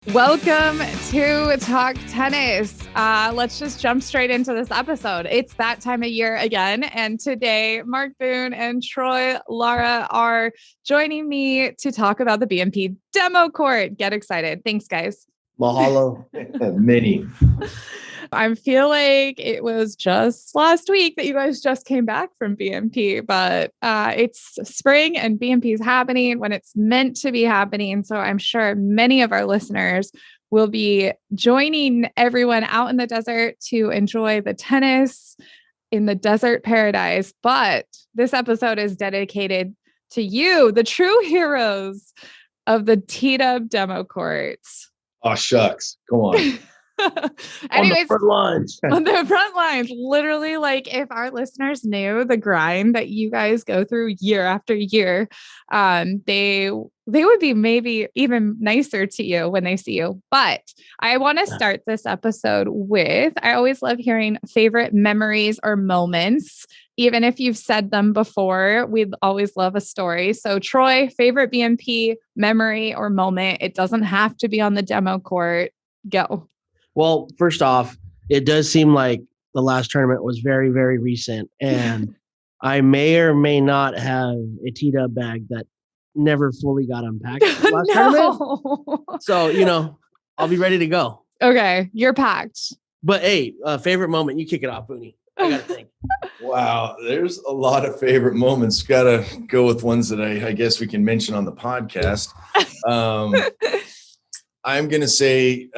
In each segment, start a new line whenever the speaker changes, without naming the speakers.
Welcome to Talk Tennis. Let's just jump straight into this episode. It's that time of year again. And today, Mark Boone and Troy Lara are joining me to talk about the BNP demo court. Get excited. Thanks, guys.
Mahalo.
Many.
I feel like it was just last week that you guys just came back from BNP, but it's spring and BNP is happening when it's meant to be happening. So I'm sure many of our listeners will be joining everyone out in the desert to enjoy the tennis in the desert paradise. But this episode is dedicated to you, the true heroes of the T-Dub demo courts.
Oh, shucks. Come on.
Anyways,
on
the front lines, literally, like if our listeners knew the grind that you guys go through year after year, they would be maybe even nicer to you when they see you. But I want to start this episode with, I always love hearing favorite memories or moments. Even if you've said them before, we'd always love a story. So Troy, favorite BNP memory or moment. It doesn't have to be on the demo court. Go.
Well, first off, it does seem like the last tournament was very, very recent. And I may or may not have a T-Dub bag that never fully got unpacked last tournament. So, I'll be ready to go.
Okay, you're packed.
But hey, favorite moment, you kick it off, Booney. I got to think.
Wow. There's a lot of favorite moments. Got to go with ones that I guess we can mention on the podcast. I'm going to say,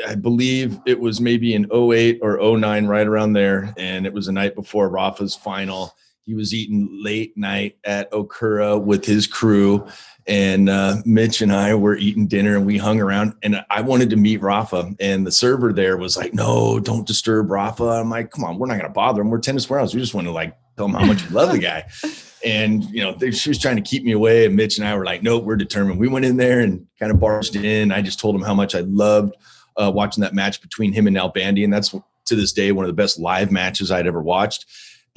I believe it was maybe in 08 or 09, right around there. And it was the night before Rafa's final. He was eating late night at Okura with his crew. And Mitch and I were eating dinner and we hung around and I wanted to meet Rafa. And the server there was like, no, don't disturb Rafa. I'm like, come on, we're not going to bother him. We're tennis pros. We just want to tell him how much we love the guy. And, she was trying to keep me away. And Mitch and I were like, nope, we're determined. We went in there and kind of barged in. I just told him how much I loved watching that match between him and Nalbandian. That's to this day one of the best live matches I'd ever watched.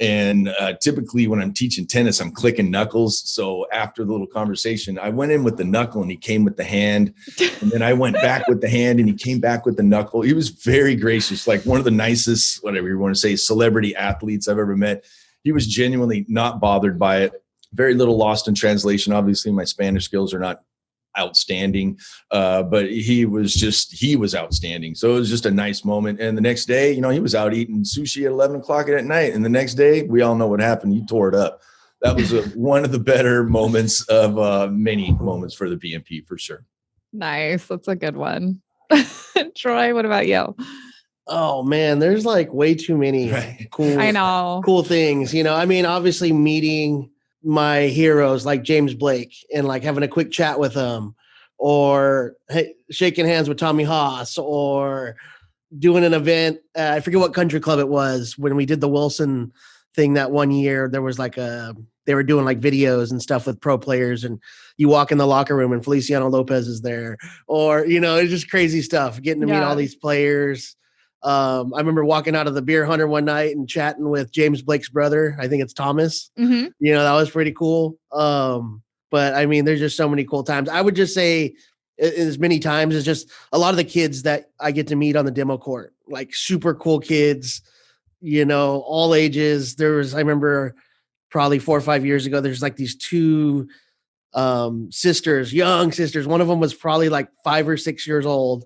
And typically when I'm teaching tennis, I'm clicking knuckles. So after the little conversation, I went in with the knuckle and he came with the hand. And then I went back with the hand and he came back with the knuckle. He was very gracious, like one of the nicest, whatever you want to say, celebrity athletes I've ever met. He was genuinely not bothered by it. Very little lost in translation. Obviously, my Spanish skills are not outstanding, but he was outstanding. So it was just a nice moment. And the next day, he was out eating sushi at 11 o'clock at night. And the next day, we all know what happened. He tore it up. That was one of the better moments of many moments for the BNP for sure.
Nice. That's a good one. Troy, what about you?
Oh man, there's way too many cool things. Obviously meeting my heroes like James Blake and having a quick chat with him, or shaking hands with Tommy Haas, or doing an event. I forget what country club it was when we did the Wilson thing that one year. There was they were doing videos and stuff with pro players, and you walk in the locker room and Feliciano Lopez is there, or it's just crazy stuff. Getting to meet all these players. I remember walking out of the Beer Hunter one night and chatting with James Blake's brother. I think it's Thomas.
Mm-hmm.
That was pretty cool. But there's just so many cool times. I would just say as many times as just a lot of the kids that I get to meet on the demo court, super cool kids, all ages. I remember probably 4 or 5 years ago, there's these two sisters, young sisters. One of them was probably 5 or 6 years old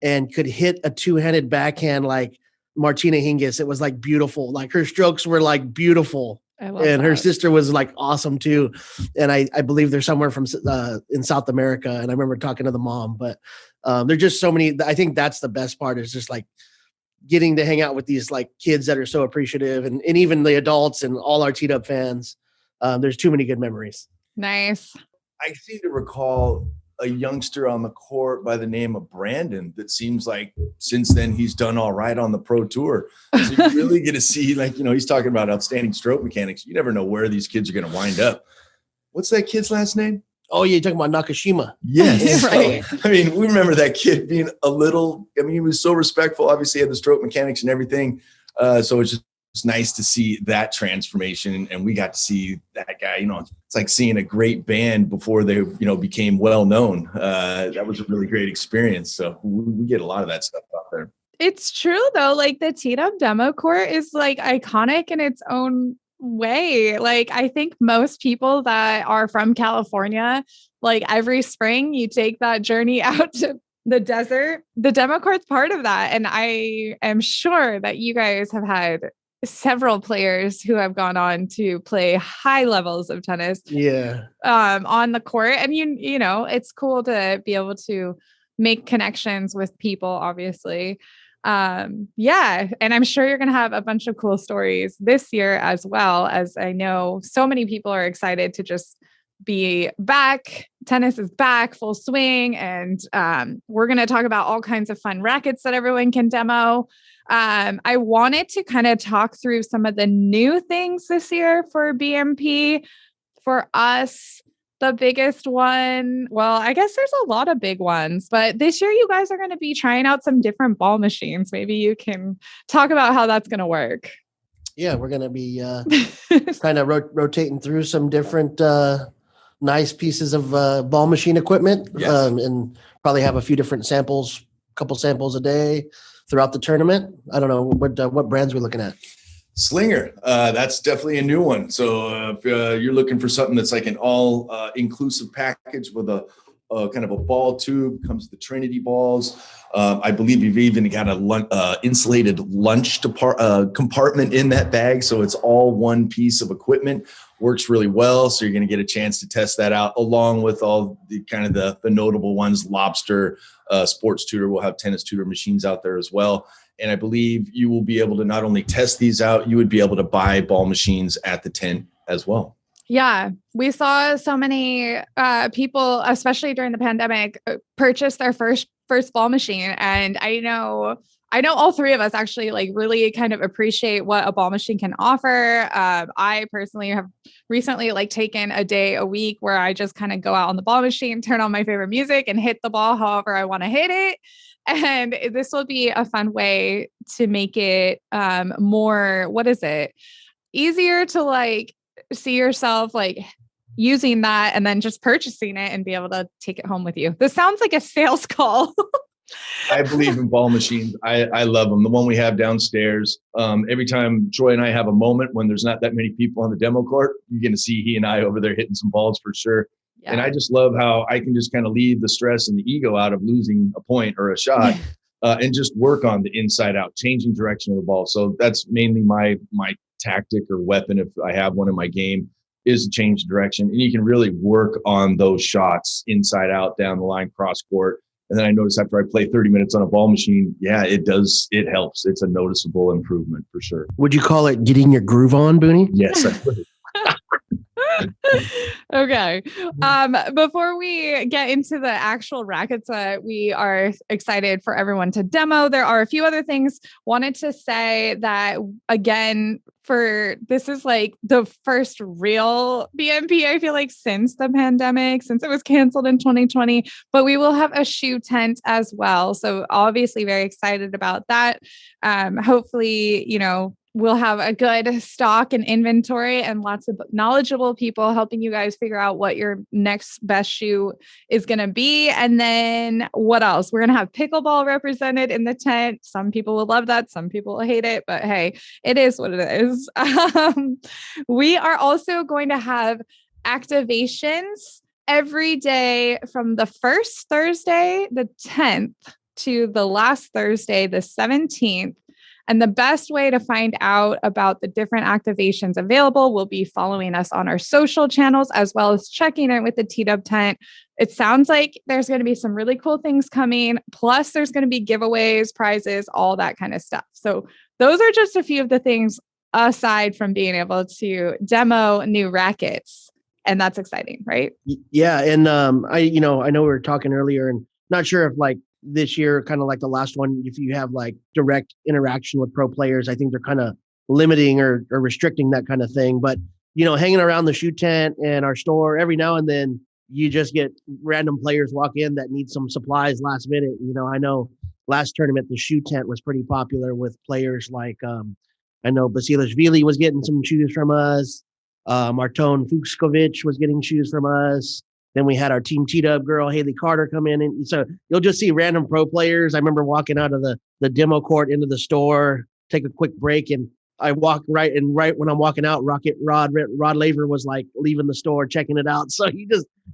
and could hit a two-handed backhand like Martina Hingis. It was beautiful. Her strokes were beautiful. And her sister was awesome too. And I believe they're somewhere from in South America. And I remember talking to the mom, but there's just so many. I think that's the best part, is just getting to hang out with these kids that are so appreciative, and even the adults and all our T-Dub fans. There's too many good memories.
Nice.
I seem to recall a youngster on the court by the name of Brandon that seems like since then he's done all right on the pro tour. So you really get to see, he's talking about outstanding stroke mechanics. You never know where these kids are going to wind up. What's that kid's last name?
Oh, yeah, you're talking about Nakashima.
Yes.
Right.
We remember that kid being he was so respectful, obviously had the stroke mechanics and everything. So it's just It's nice to see that transformation, and we got to see that guy. It's like seeing a great band before they became well known. That was a really great experience. So we get a lot of that stuff out there.
It's true though. Like the T-Dub demo court is like iconic in its own way. Like I think most people that are from California, like every spring you take that journey out to the desert. The demo court's part of that. And I am sure that you guys have had several players who have gone on to play high levels of tennis on the court. And you know, it's cool to be able to make connections with people, obviously. And I'm sure you're going to have a bunch of cool stories this year, as well, as I know so many people are excited to just be back. Tennis is back full swing. And we're going to talk about all kinds of fun rackets that everyone can demo. I wanted to kind of talk through some of the new things this year for BMP. For us, the biggest one, well, I guess there's a lot of big ones, but this year you guys are going to be trying out some different ball machines. Maybe you can talk about how that's going to work.
Yeah, we're going to be kind of rotating through some different nice pieces of ball machine equipment, and probably have a few different samples, couple samples a day throughout the tournament. I don't know what brands we're looking at.
Slinger, that's definitely a new one. So if you're looking for something that's like an all inclusive package with a kind of a ball tube, comes the Trinity balls. I believe you've even got a insulated lunch compartment in that bag. So it's all one piece of equipment. Works really well. So you're going to get a chance to test that out, along with all the kind of the notable ones. Lobster, Sports Tutor will have tennis tutor machines out there as well. And I believe you will be able to not only test these out, you would be able to buy ball machines at the tent as well.
Yeah, we saw so many people, especially during the pandemic, purchase their first ball machine. And I know all three of us actually like really kind of appreciate what a ball machine can offer. I personally have recently like taken a day a week where I just kind of go out on the ball machine, turn on my favorite music, and hit the ball however I want to hit it. And this will be a fun way to make it more, easier to like see yourself like using that and then just purchasing it and be able to take it home with you. This sounds like a sales call.
I believe in ball machines. I love them. The one we have downstairs. Every time Troy and I have a moment when there's not that many people on the demo court, you're going to see he and I over there hitting some balls for sure. Yeah. And I just love how I can just kind of leave the stress and the ego out of losing a point or a shot and just work on the inside out, changing direction of the ball. So that's mainly my tactic or weapon, if I have one in my game, is to change direction. And you can really work on those shots inside out, down the line, cross court. And then I notice after I play 30 minutes on a ball machine, it helps. It's a noticeable improvement for sure.
Would you call it getting your groove on, Booney?
Yes, I would.
Okay. Before we get into the actual rackets that we are excited for everyone to demo, there are a few other things. Wanted to say that again, this is like the first real BMP, I feel like, since the pandemic, since it was canceled in 2020, but we will have a shoe tent as well. So obviously very excited about that. Hopefully, we'll have a good stock and inventory and lots of knowledgeable people helping you guys figure out what your next best shoe is going to be. And then what else? We're going to have pickleball represented in the tent. Some people will love that. Some people will hate it, but hey, it is what it is. We are also going to have activations every day from the first Thursday, the 10th, to the last Thursday, the 17th. And the best way to find out about the different activations available will be following us on our social channels, as well as checking in with the T-Dub tent. It sounds like there's going to be some really cool things coming. Plus, there's going to be giveaways, prizes, all that kind of stuff. So those are just a few of the things aside from being able to demo new rackets. And that's exciting, right?
Yeah. And I know we were talking earlier, and not sure if like this year, kind of like the last one, if you have like direct interaction with pro players, I think they're kind of limiting or restricting that kind of thing. But, hanging around the shoe tent and our store, every now and then you just get random players walk in that need some supplies last minute. I know last tournament, the shoe tent was pretty popular with players like I know Basilashvili was getting some shoes from us. Marton Fuchskovic was getting shoes from us. Then we had our Team T-Dub girl, Haley Carter, come in. And so you'll just see random pro players. I remember walking out of the demo court into the store, take a quick break, and I walk right when I'm walking out, Rod Laver was like leaving the store, checking it out. So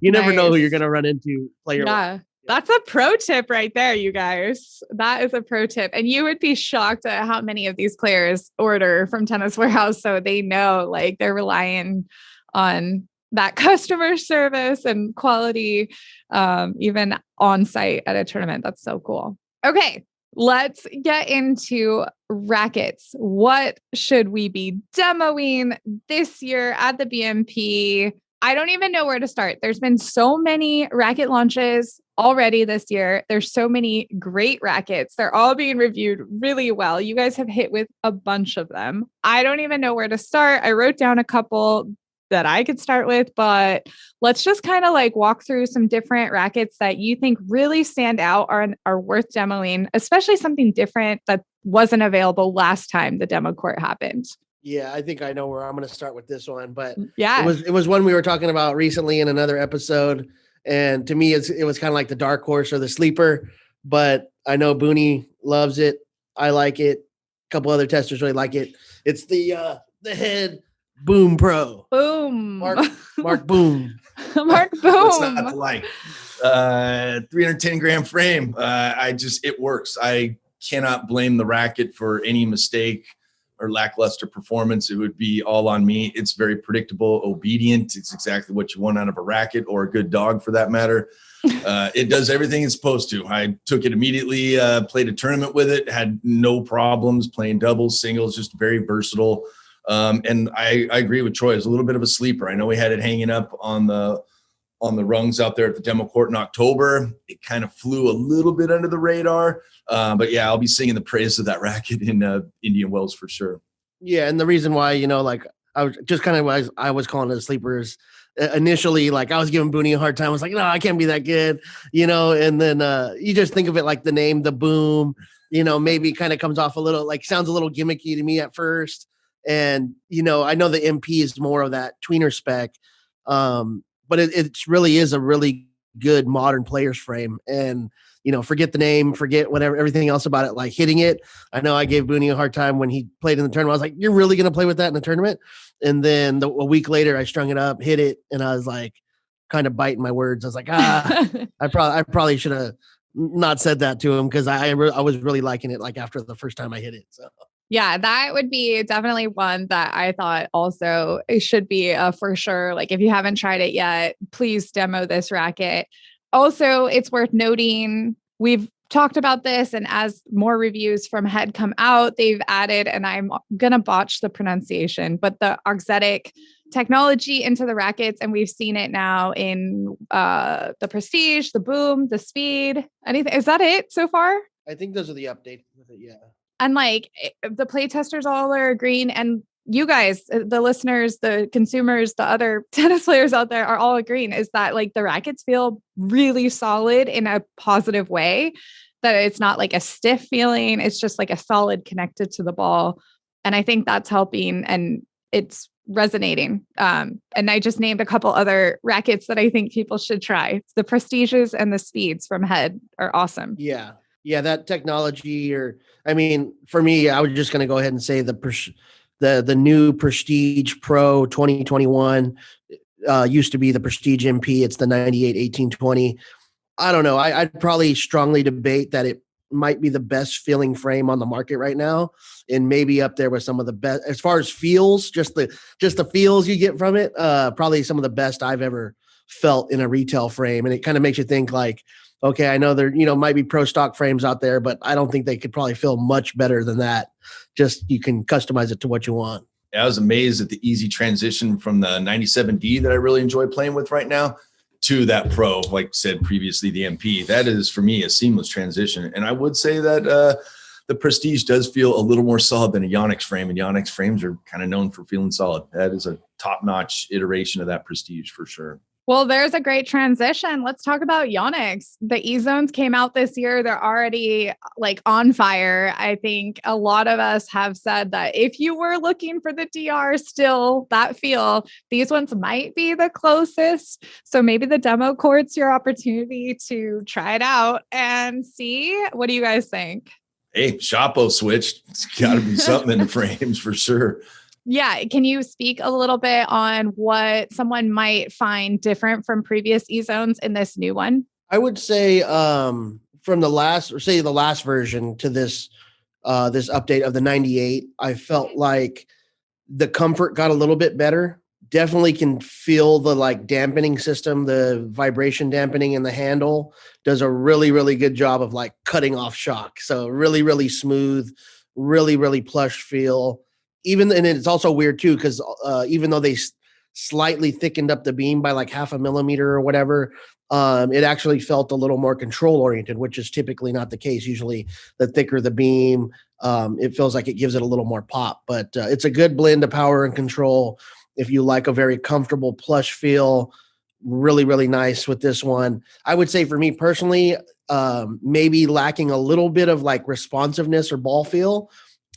you never know who you're going to run into player.
Yeah. That's a pro tip right there, you guys. That is a pro tip. And you would be shocked at how many of these players order from Tennis Warehouse. So they know like they're relying on that customer service and quality, even on site at a tournament. That's so cool. Okay, let's get into rackets. What should we be demoing this year at the BMP? I don't even know where to start. There's been so many racket launches already this year. There's so many great rackets. They're all being reviewed really well. You guys have hit with a bunch of them. I don't even know where to start. I wrote down a couple that I could start with, but let's just kind of like walk through some different rackets that you think really stand out are worth demoing, especially something different that wasn't available last time the demo court happened.
Yeah, I think I know where I'm going to start with this one, but
yeah,
it was one we were talking about recently in another episode. And to me, it was kind of like the dark horse or the sleeper, but I know Booney loves it. I like it. A couple other testers really like it. It's the Head Boom Pro.
Boom.
Mark Boom.
Mark Boom.
What's not to like? 310 gram frame. It works. I cannot blame the racket for any mistake or lackluster performance. It would be all on me. It's very predictable, obedient. It's exactly what you want out of a racket or a good dog for that matter. It does everything it's supposed to. I took it immediately, played a tournament with it, had no problems playing doubles, singles, just very versatile. And I agree with Troy. It's a little bit of a sleeper. I know we had it hanging up on the rungs out there at the demo court in October. It kind of flew a little bit under the radar. But yeah, I'll be singing the praise of that racket in Indian Wells for sure.
Yeah. And the reason why, like I was just kind of, I was calling it sleepers initially, like I was giving Booney a hard time. I was like, no, I can't be that good, and then you just think of it like the name, the Boom, maybe kind of comes off a little, like sounds a little gimmicky to me at first. And, I know the MP is more of that tweener spec, but it really is a really good modern player's frame. And, forget the name, forget whatever, everything else about it, like hitting it. I know I gave Booney a hard time when he played in the tournament. I was like, you're really going to play with that in the tournament? And then a week later, I strung it up, hit it, and I was like, kind of biting my words. I was like, I probably should have not said that to him because I was really liking it, like after the first time I hit it. So.
Yeah, that would be definitely one that I thought also it should be for sure. Like if you haven't tried it yet, please demo this racket. Also, it's worth noting, we've talked about this, and as more reviews from Head come out, they've added, and I'm going to botch the pronunciation, but the auxetic technology into the rackets. And we've seen it now in the Prestige, the Boom, the Speed. Anything? Is that it so far?
I think those are the updates with it. Yeah.
And like the play testers all are agreeing, and you guys, the listeners, the consumers, the other tennis players out there are all agreeing is that like the rackets feel really solid in a positive way, that it's not like a stiff feeling. It's just like a solid connected to the ball. And I think that's helping and it's resonating. And I just named a couple other rackets that I think people should try. The Prestiges and the Speeds from Head are awesome.
Yeah. Yeah. That technology for me, I was just going to go ahead and say the new Prestige Pro 2021 used to be the Prestige MP. It's the 98 1820. I don't know. I'd probably strongly debate that it might be the best feeling frame on the market right now, and maybe up there with some of the best as far as feels, just the feels you get from it. Probably some of the best I've ever felt in a retail frame. And it kind of makes you think like, okay, I know there, might be pro stock frames out there, but I don't think they could probably feel much better than that. Just you can customize it to what you want.
I was amazed at the easy transition from the 97D that I really enjoy playing with right now to that Pro, like said previously, the MP. That is, for me, a seamless transition. And I would say that the Prestige does feel a little more solid than a Yonex frame, and Yonex frames are kind of known for feeling solid. That is a top-notch iteration of that Prestige for sure.
Well, there's a great transition. Let's talk about Yonex. The E-Zones came out this year. They're already like on fire. I think a lot of us have said that if you were looking for the DR still, that feel, these ones might be the closest. So maybe the demo court's your opportunity to try it out and see. What do you guys think?
Hey, Chapo switched. It's got to be something in the frames for sure.
Yeah. Can you speak a little bit on what someone might find different from previous E-Zones in this new one?
I would say from the last version to this this update of the 98, I felt like the comfort got a little bit better. Definitely can feel the like dampening system, the vibration dampening in the handle does a really, really good job of like cutting off shock. So really, really smooth, really, really plush feel. And it's also weird too, because even though they slightly thickened up the beam by like 0.5 millimeter or whatever, it actually felt a little more control oriented, which is typically not the case. Usually the thicker the beam, it feels like it gives it a little more pop, but it's a good blend of power and control. If you like a very comfortable plush feel, really, really nice with this one. I would say for me personally, maybe lacking a little bit of like responsiveness or ball feel,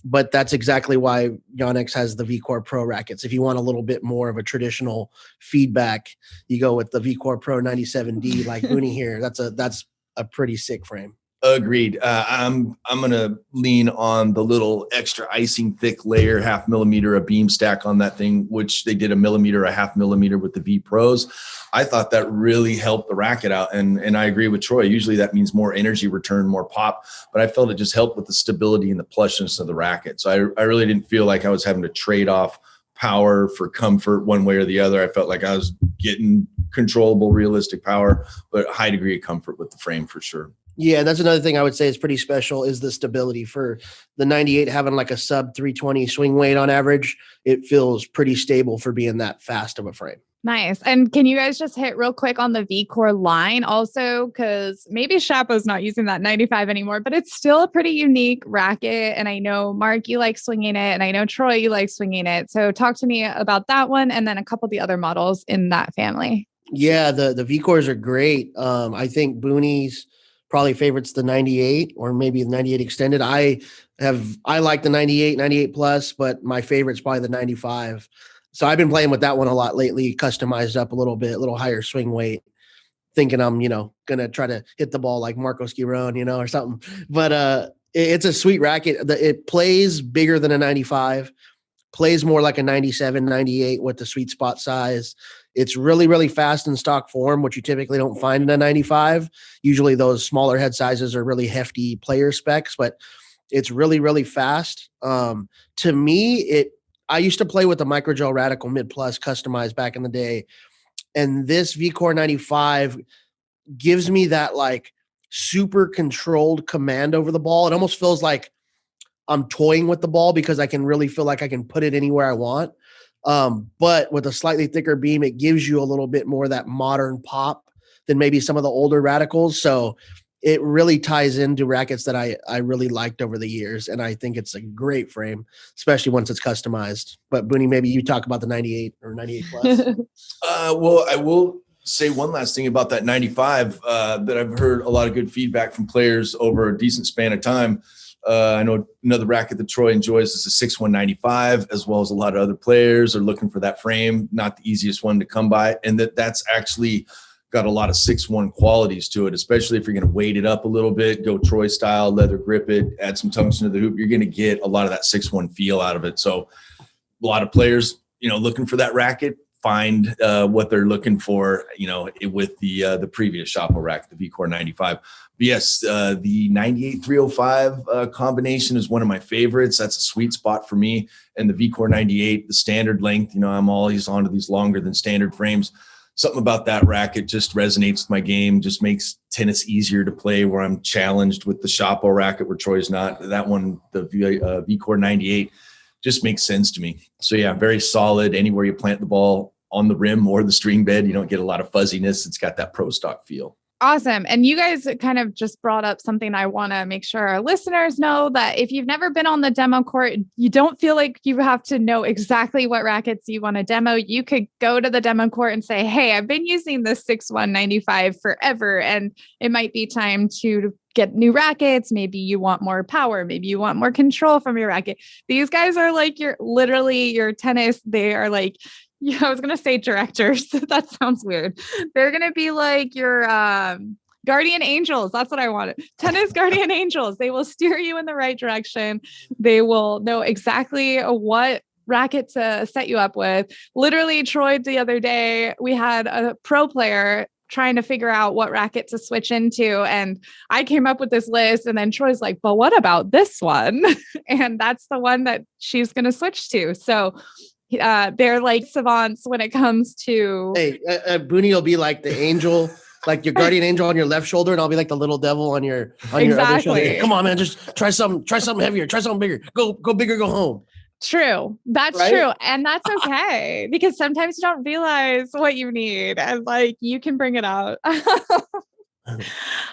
but that's exactly why Yonex has the VCore Pro rackets. If you want a little bit more of a traditional feedback, you go with the VCore Pro 97D like Booney here. That's a pretty sick frame.
Agreed. I'm going to lean on the little extra icing thick layer, 0.5 millimeter, a beam stack on that thing, which they did 1 millimeter, 0.5 millimeter with the V Pros. I thought that really helped the racket out. And I agree with Troy. Usually that means more energy return, more pop, but I felt it just helped with the stability and the plushness of the racket. So I really didn't feel like I was having to trade off power for comfort one way or the other. I felt like I was getting controllable, realistic power, but a high degree of comfort with the frame for sure.
Yeah, that's another thing I would say is pretty special is the stability. For the 98 having like a sub 320 swing weight on average, it feels pretty stable for being that fast of a frame.
Nice. And can you guys just hit real quick on the VCore line also? Because maybe Chapo's not using that 95 anymore, but it's still a pretty unique racket. And I know, Mark, you like swinging it. And I know, Troy, you like swinging it. So talk to me about that one and then a couple of the other models in that family.
Yeah, the VCores are great. I think Booney's probably favorites the 98 or maybe the 98 extended. I like the 98 plus, but my favorite's probably the 95. So I've been playing with that one a lot lately, customized up a little higher swing weight, thinking I'm, going to try to hit the ball like Marco Schiron, or something. But it's a sweet racket. It plays bigger than a 95, plays more like a 97, 98 with the sweet spot size. It's really, really fast in stock form, which you typically don't find in a 95. Usually those smaller head sizes are really hefty player specs, but it's really, really fast. To me, I used to play with the Microgel Radical Mid Plus customized back in the day. And this VCore 95 gives me that like super controlled command over the ball. It almost feels like I'm toying with the ball because I can really feel like I can put it anywhere I want. But with a slightly thicker beam, it gives you a little bit more of that modern pop than maybe some of the older Radicals. So it really ties into rackets that I really liked over the years. And I think it's a great frame, especially once it's customized. But Booney, maybe you talk about the 98 or 98 plus.
Well, I will say one last thing about that 95 that I've heard a lot of good feedback from players over a decent span of time. I know another racket that Troy enjoys is a 6195, as well as a lot of other players are looking for that frame, not the easiest one to come by. And that's actually got a lot of 6-1 qualities to it, especially if you're going to weight it up a little bit, go Troy style, leather grip it, add some tungsten to the hoop. You're going to get a lot of that 6-1 feel out of it. So a lot of players, looking for that racket, find what they're looking for, with the previous Chapo racket, the VCore 95. But yes, the 98-305 combination is one of my favorites. That's a sweet spot for me. And the VCore 98, the standard length, I'm always onto these longer than standard frames. Something about that racket just resonates with my game, just makes tennis easier to play where I'm challenged with the Chapo racket where Troy's not. That one, the VCore 98, just makes sense to me. So yeah, very solid. Anywhere you plant the ball on the rim or the string bed, you don't get a lot of fuzziness. It's got that pro stock feel.
Awesome. And you guys kind of just brought up something I want to make sure our listeners know, that if you've never been on the demo court, you don't feel like you have to know exactly what rackets you want to demo. You could go to the demo court and say, hey, I've been using this 6-1-95 forever, and it might be time to get new rackets. Maybe you want more power. Maybe you want more control from your racket. These guys are like literally your tennis. They are like, yeah, I was going to say directors. That sounds weird. They're going to be like your guardian angels. That's what I wanted. Tennis guardian angels. They will steer you in the right direction. They will know exactly what racket to set you up with. Literally, Troy, the other day, we had a pro player trying to figure out what racket to switch into. And I came up with this list, and then Troy's like, but what about this one? And that's the one that she's going to switch to. So they're like savants when it comes to.
Hey, Booney will be like the angel, like your guardian angel on your left shoulder, and I'll be like the little devil on your other shoulder. Come on, man, just try something heavier, try something bigger. Go bigger, go home.
True. That's right? True. And that's okay, because sometimes you don't realize what you need, and like you can bring it out.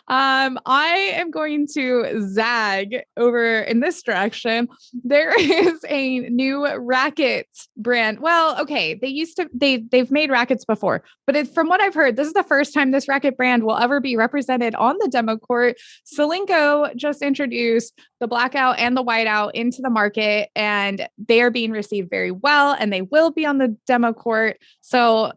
I am going to zag over in this direction. There is a new racket brand. Well, okay, they've made rackets before, but from what I've heard, this is the first time this racket brand will ever be represented on the demo court. Solinco just introduced the blackout and the whiteout into the market, and they are being received very well, and they will be on the demo court. So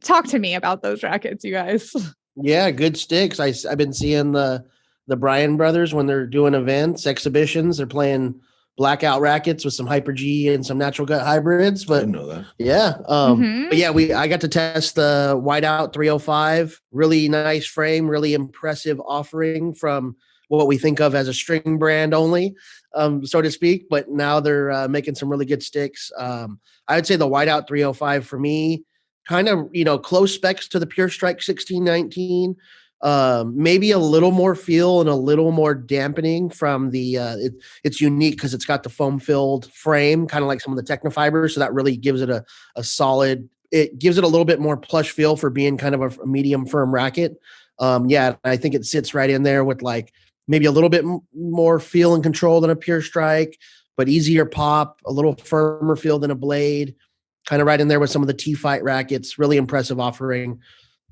talk to me about those rackets, you guys.
Yeah, good sticks. I've been seeing the Bryan brothers when they're doing events, exhibitions. They're playing blackout rackets with some Hyper G and some natural gut hybrids. But
I didn't know that.
Yeah, but yeah, I got to test the Whiteout 305. Really nice frame, really impressive offering from what we think of as a string brand only, so to speak. But now they're making some really good sticks. I would say the Whiteout 305 for me, kind of, close specs to the Pure Strike 1619. Maybe a little more feel and a little more dampening from the it's unique because it's got the foam filled frame, kind of like some of the Technofibers. So that really gives it a solid, it gives it a little bit more plush feel for being kind of a medium firm racket. Yeah, I think it sits right in there with like maybe a little bit more feel and control than a Pure Strike, but easier pop, a little firmer feel than a Blade. Kind of right in there with some of the T-Fight rackets. Really impressive offering.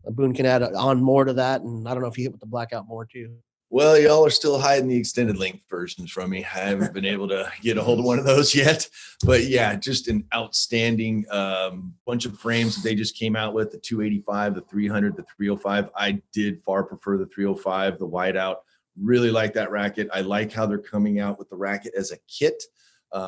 Boone can add on more to that. And I don't know if you hit with the blackout more too.
Well, y'all are still hiding the extended length versions from me. I haven't been able to get a hold of one of those yet. But yeah, just an outstanding bunch of frames that they just came out with, the 285, the 300, the 305. I did far prefer the 305, the whiteout. Really like that racket. I like how they're coming out with the racket as a kit. I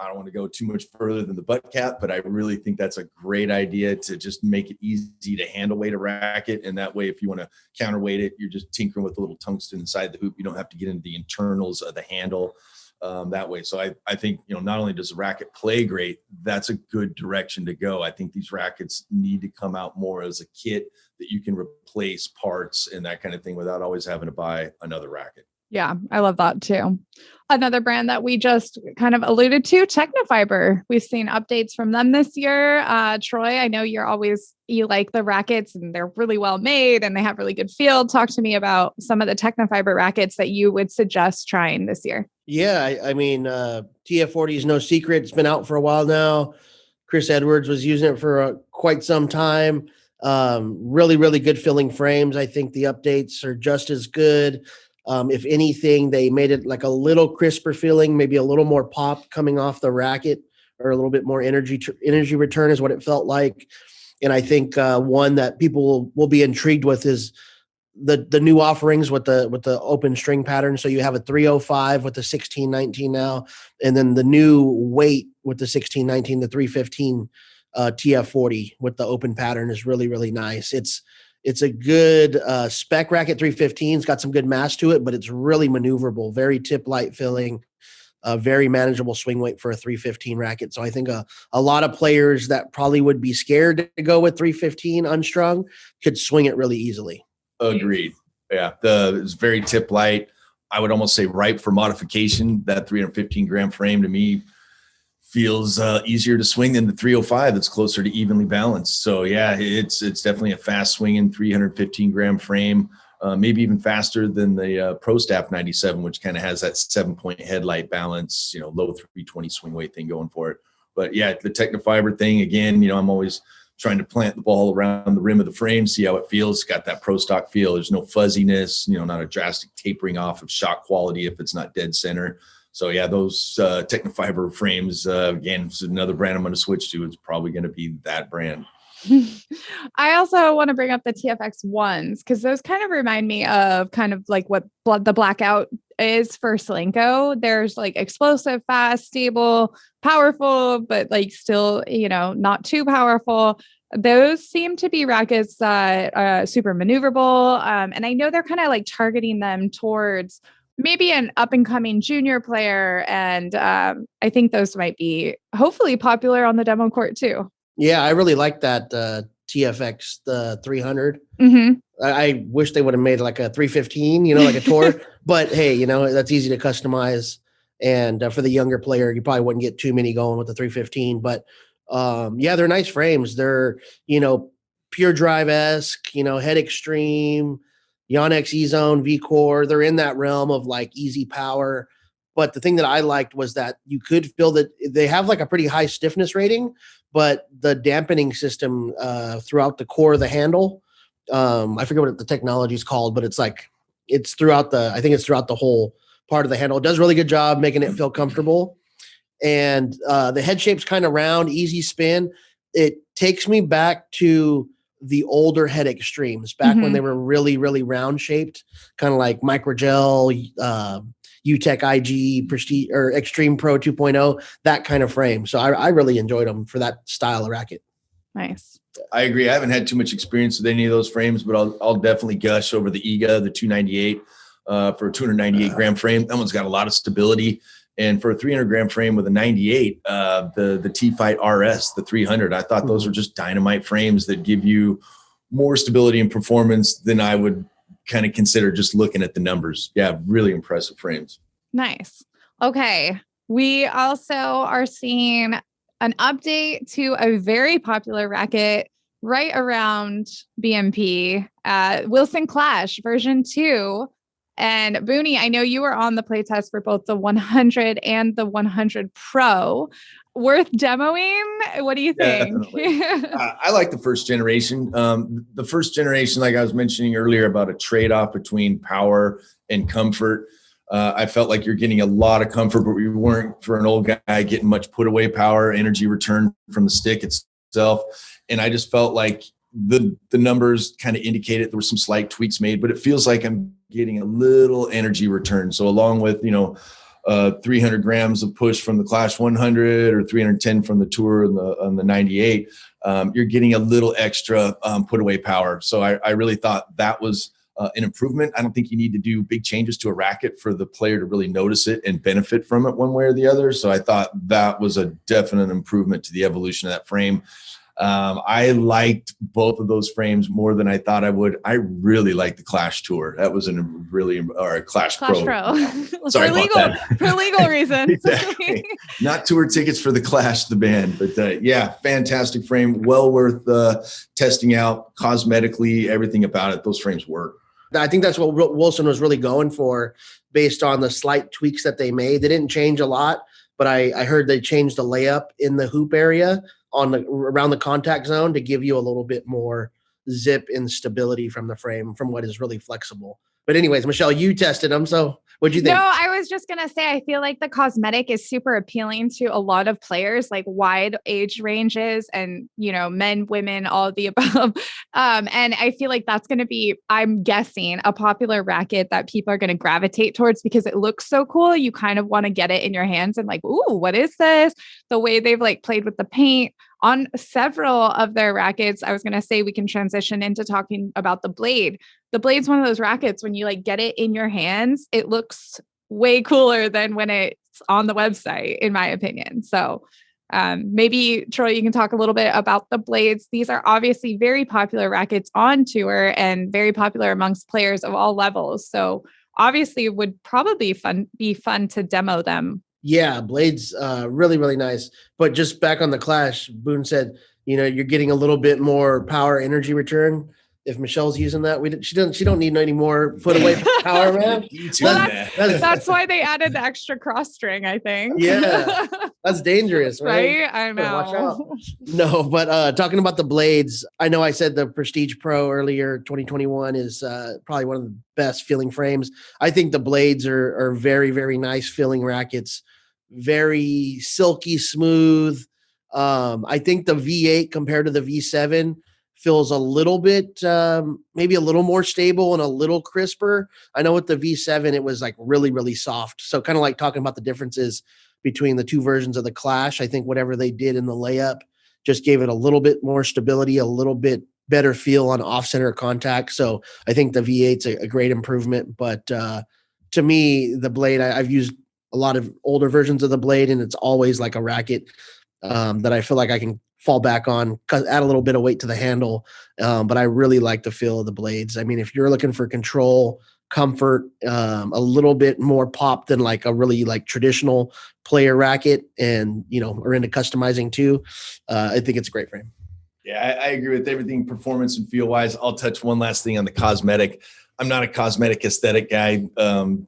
don't want to go too much further than the butt cap, but I really think that's a great idea to just make it easy to handle weight a racket. And that way, if you want to counterweight it, you're just tinkering with a little tungsten inside the hoop. You don't have to get into the internals of the handle that way. So I think, not only does the racket play great, that's a good direction to go. I think these rackets need to come out more as a kit that you can replace parts and that kind of thing without always having to buy another racket.
Yeah, I love that too. Another brand that we just kind of alluded to, Technofiber. We've seen updates from them this year. Troy, I know you like the rackets and they're really well made and they have really good feel. Talk to me about some of the Technofiber rackets that you would suggest trying this year.
Yeah, I mean, TF40 is no secret. It's been out for a while now. Chris Edwards was using it for quite some time. Really, really good filling frames. I think the updates are just as good. If anything, they made it like a little crisper feeling, maybe a little more pop coming off the racket, or a little bit more energy return is what it felt like. And I think one that people will be intrigued with is the new offerings with the open string pattern. So you have a 305 with the 1619 now, and then the new weight with the 1619, the 315 TF40 with the open pattern is really, really nice. It's a good spec racket. 315's got some good mass to it, but it's really maneuverable, very tip light filling, very manageable swing weight for a 315 racket. So I think a lot of players that probably would be scared to go with 315 unstrung could swing it really easily.
Agreed. Yeah, it's very tip light. I would almost say ripe for modification. That 315 gram frame to me feels easier to swing than the 305. That's closer to evenly balanced. So yeah, it's definitely a fast swinging 315 gram frame. maybe even faster than the Pro Staff 97, which kind of has that 7-point headlight balance, low 320 swing weight thing going for it. But yeah, the Technifiber thing, again, I'm always trying to plant the ball around the rim of the frame, see how it feels. It's got that pro stock feel. There's no fuzziness, not a drastic tapering off of shot quality if it's not dead center. So yeah, those Technifiber frames, again, is another brand I'm going to switch to. It's probably going to be that brand.
I also want to bring up the TFX ones because those kind of remind me of kind of like what the Blackout is for Solinco. There's like explosive, fast, stable, powerful, but like still, not too powerful. Those seem to be rackets that are super maneuverable. And I know they're kind of like targeting them towards maybe an up and coming junior player. And I think those might be hopefully popular on the demo court too.
Yeah, I really like that TFX, the 300.
Mm-hmm.
I wish they would have made like a 315, like a tour. But hey, that's easy to customize. And for the younger player, you probably wouldn't get too many going with the 315. But yeah, they're nice frames. They're, Pure Drive-esque, Head Extreme, Yonex E-Zone, V-Core. They're in that realm of like easy power. But the thing that I liked was that you could feel that they have like a pretty high stiffness rating, but the dampening system throughout the core of the handle, I forget what the technology is called, but it's throughout the whole part of the handle. It does a really good job making it feel comfortable. And the head shape's kind of round, easy spin. It takes me back to the older Head Extremes, back when they were really, really round shaped, kind of like Microgel, UTech IG Prestige or Extreme Pro 2.0, that kind of frame. So I really enjoyed them for that style of racket.
Nice.
I agree. I haven't had too much experience with any of those frames, but I'll definitely gush over the EGA, the 298 for a 298 gram frame. That one's got a lot of stability. And for a 300 gram frame with a 98, the T-Fight RS, the 300, I thought those were just dynamite frames that give you more stability and performance than I would kind of consider just looking at the numbers. Yeah, really impressive frames.
Nice. Okay. We also are seeing an update to a very popular racket right around BMP, Wilson Clash version 2. And Booney, I know you were on the playtest for both the 100 and the 100 Pro. Worth demoing? What do you think?
I like the first generation. The first generation, like I was mentioning earlier about a trade-off between power and comfort. I felt like you're getting a lot of comfort, but we weren't, for an old guy, getting much put-away power, energy return from the stick itself. And I just felt like the numbers kind of indicated there were some slight tweaks made, but it feels like I'm getting a little energy return. So along with, 300 grams of push from the Clash 100 or 310 from the Tour on the 98, you're getting a little extra put away power. So I really thought that was an improvement. I don't think you need to do big changes to a racket for the player to really notice it and benefit from it one way or the other. So I thought that was a definite improvement to the evolution of that frame. I liked both of those frames more than I thought I would. I really liked the Clash Tour. That was or Clash Pro. Sorry
for legal reasons.
Exactly. Not tour tickets for the Clash, the band, but yeah, fantastic frame. Well worth testing out cosmetically, everything about it. Those frames work.
I think that's what Wilson was really going for based on the slight tweaks that they made. They didn't change a lot, but I heard they changed the layup in the hoop area around the contact zone to give you a little bit more zip and stability from the frame from what is really flexible. But anyways, Michelle, you tested them. So what'd you think?
No, I was just going to say, I feel like the cosmetic is super appealing to a lot of players, like wide age ranges and, men, women, all of the above. And I feel like that's going to be, I'm guessing, a popular racket that people are going to gravitate towards because it looks so cool. You kind of want to get it in your hands and like, ooh, what is this? The way they've like played with the paint on several of their rackets. I was going to say we can transition into talking about the blade. The blade's one of those rackets when you like get it in your hands, it looks way cooler than when it's on the website, in my opinion. So maybe Troy, you can talk a little bit about the blades. These are obviously very popular rackets on tour and very popular amongst players of all levels. So obviously it would probably be fun to demo them.
Yeah, blades, really, really nice. But just back on the Clash, Boone said, you're getting a little bit more power energy return. if Michelle's using that, she don't need any more put away power, man.
That's why they added the extra cross string, I think.
Yeah, that's dangerous,
right? I know.
Watch out. No, but talking about the blades, I know I said the Prestige Pro earlier. 2021 is probably one of the best filling frames. I think the blades are very, very nice filling rackets, very silky smooth. I think the V8 compared to the V7 feels a little bit, maybe a little more stable and a little crisper. I know with the V7, it was like really, really soft. So kind of like talking about the differences between the two versions of the Clash. I think whatever they did in the layup just gave it a little bit more stability, a little bit better feel on off-center contact. So I think the V8's a great improvement. But to me, the blade, I've used a lot of older versions of the blade, and it's always like a racket that I feel like I can fall back on, add a little bit of weight to the handle. But I really like the feel of the blades. I mean, if you're looking for control, comfort, a little bit more pop than like a really like traditional player racket, and, you know, are into customizing too, I think it's a great frame.
Yeah, I agree with everything performance and feel wise. I'll touch one last thing on the cosmetic. I'm not a cosmetic aesthetic guy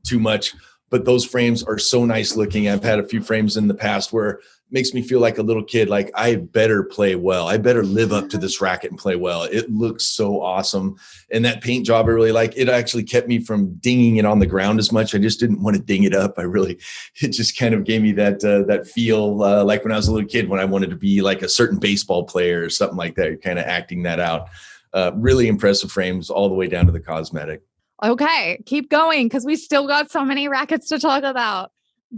too much, but those frames are so nice looking. I've had a few frames in the past where it makes me feel like a little kid, like I better play well. I better live up to this racket and play well. It looks so awesome. And that paint job, I really like. It actually kept me from dinging it on the ground as much. I just didn't want to ding it up. It just kind of gave me that feel like when I was a little kid, when I wanted to be like a certain baseball player or something like that. You're kind of acting that out. Really impressive frames all the way down to the cosmetic.
Okay, keep going because we still got so many rackets to talk about.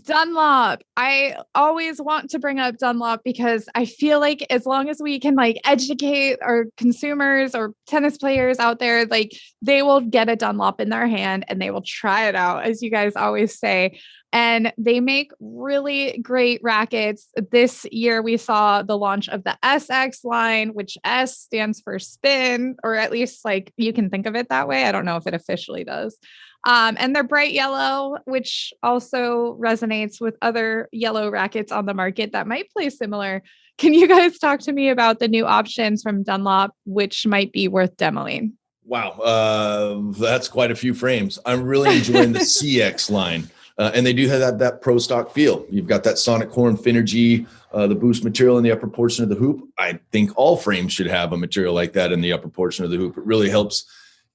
Dunlop. I always want to bring up Dunlop because I feel like as long as we can like educate our consumers or tennis players out there, like they will get a Dunlop in their hand and they will try it out, as you guys always say. And they make really great rackets. This year, we saw the launch of the SX line, which S stands for spin, or at least like you can think of it that way. I don't know if it officially does. And they're bright yellow, which also resonates with other yellow rackets on the market that might play similar. Can you guys talk to me about the new options from Dunlop, which might be worth demoing?
Wow, that's quite a few frames. I'm really enjoying the CX line. And they do have that pro stock feel. You've got that sonic horn Finergy, the boost material in the upper portion of the hoop. I think all frames should have a material like that in the upper portion of the hoop. It really helps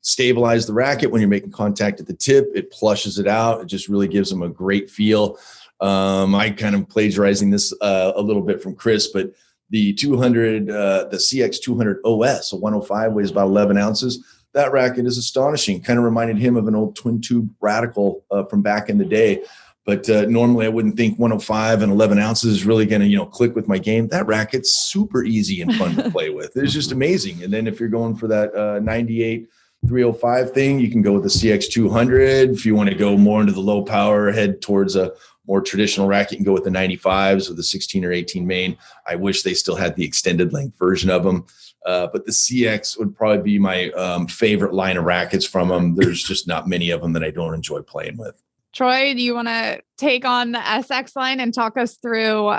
stabilize the racket when you're making contact at the tip. It plushes it out. It just really gives them a great feel. I kind of plagiarizing this a little bit from Chris, but the 200, the CX 200 OS, a 105, weighs about 11 ounces. That racket is astonishing. Kind of reminded him of an old twin tube Radical from back in the day. But normally I wouldn't think 105 and 11 ounces is really going to, click with my game. That racket's super easy and fun to play with. It's just amazing. And then if you're going for that 98 305 thing, you can go with the CX 200. If you want to go more into the low power, head towards a more traditional racket, you can go with the 95s with the 16 or 18 main. I wish they still had the extended length version of them. But the CX would probably be my favorite line of rackets from them. There's just not many of them that I don't enjoy playing with.
Troy, do you want to take on the SX line and talk us through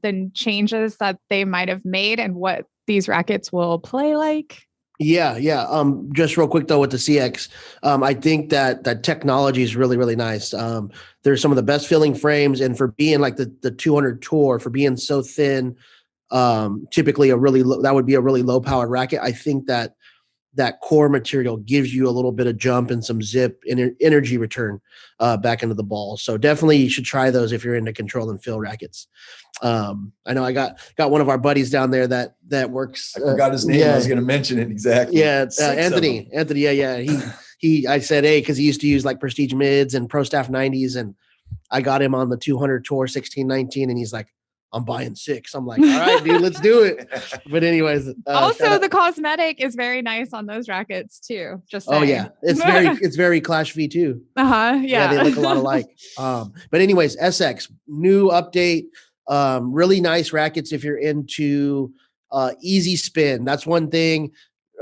the changes that they might have made and what these rackets will play like?
Yeah. Just real quick though, with the CX, I think that technology is really, really nice. There's some of the best filling frames, and for being like the 200 Tour, for being so thin, typically that would be a really low powered racket. I think that core material gives you a little bit of jump and some zip and energy return back into the ball. So definitely you should try those if you're into control and fill rackets. I know I got one of our buddies down there that works.
I forgot his name. Yeah. I was going to mention it exactly.
Yeah, Anthony. Yeah. He. I said, hey, because he used to use like Prestige mids and Pro Staff 90s, and I got him on the 200 Tour 1619, and he's like, I'm buying 6. I'm like, all right, dude, let's do it. But anyways,
also the cosmetic is very nice on those rackets too. Just saying.
Oh yeah, it's very Clash V2.
Yeah,
they look a lot alike. But anyways, SX new update, really nice rackets if you're into easy spin. That's one thing.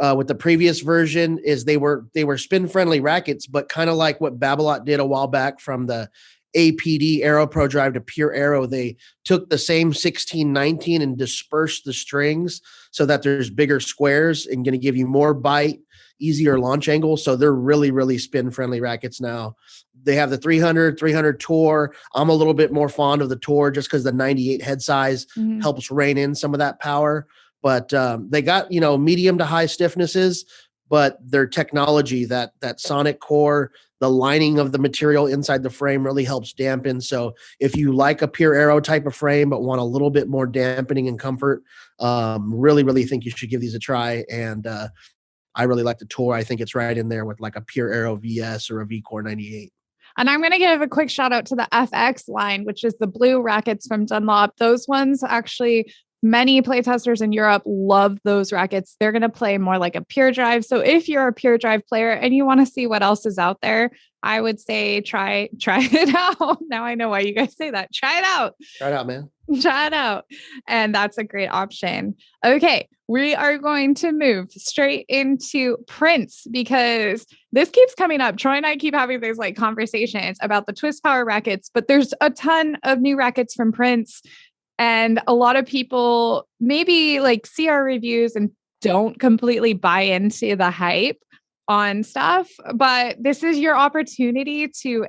With the previous version is they were spin friendly rackets, but kind of like what Babolat did a while back from the APD Aero Pro Drive to Pure Aero, they took the same 1619 and dispersed the strings so that there's bigger squares and going to give you more bite, easier launch angle. So they're really, really spin friendly rackets now. They have the 300 Tour. I'm a little bit more fond of the Tour just because the 98 head size helps rein in some of that power. But they got, medium to high stiffnesses, but their technology, that sonic core, the lining of the material inside the frame really helps dampen. So if you like a Pure Aero type of frame, but want a little bit more dampening and comfort, really, really think you should give these a try. And I really like the Tour. I think it's right in there with like a Pure Aero VS or a VCore 98.
And I'm going to give a quick shout out to the FX line, which is the blue rackets from Dunlop. Those ones actually, many playtesters in Europe love those rackets. They're going to play more like a Pure Drive. So if you're a Pure Drive player and you want to see what else is out there, I would say try it out. Now I know why you guys say that. Try it out.
Try it out, man.
Try it out. And that's a great option. Okay. We are going to move straight into Prince because this keeps coming up. Troy and I keep having these like conversations about the Twist Power rackets, but there's a ton of new rackets from Prince. And a lot of people maybe like see our reviews and don't completely buy into the hype on stuff, but this is your opportunity to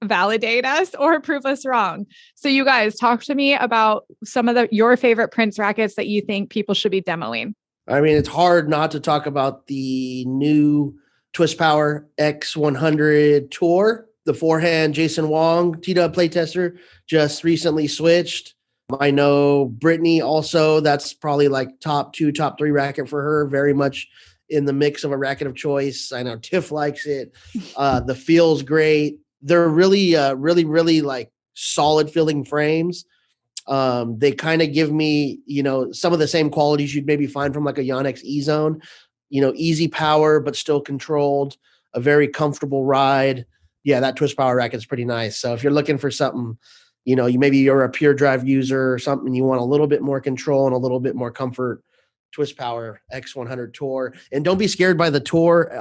validate us or prove us wrong. So you guys talk to me about some of your favorite Prince rackets that you think people should be demoing.
I mean, it's hard not to talk about the new Twist Power X100 Tour. The forehand Jason Wong, T-Dub playtester, just recently switched. I know Brittany also, that's probably like top 2, top 3 racket for her. Very much in the mix of a racket of choice. I know Tiff likes it. The feel's great. They're really, really like solid feeling frames. They kind of give me, some of the same qualities you'd maybe find from like a Yonex E-Zone, easy power, but still controlled, a very comfortable ride. Yeah, that Twist Power racket's pretty nice. So if you're looking for something, you're a Pure Drive user or something, you want a little bit more control and a little bit more comfort, Twist Power X100 Tour. And don't be scared by the Tour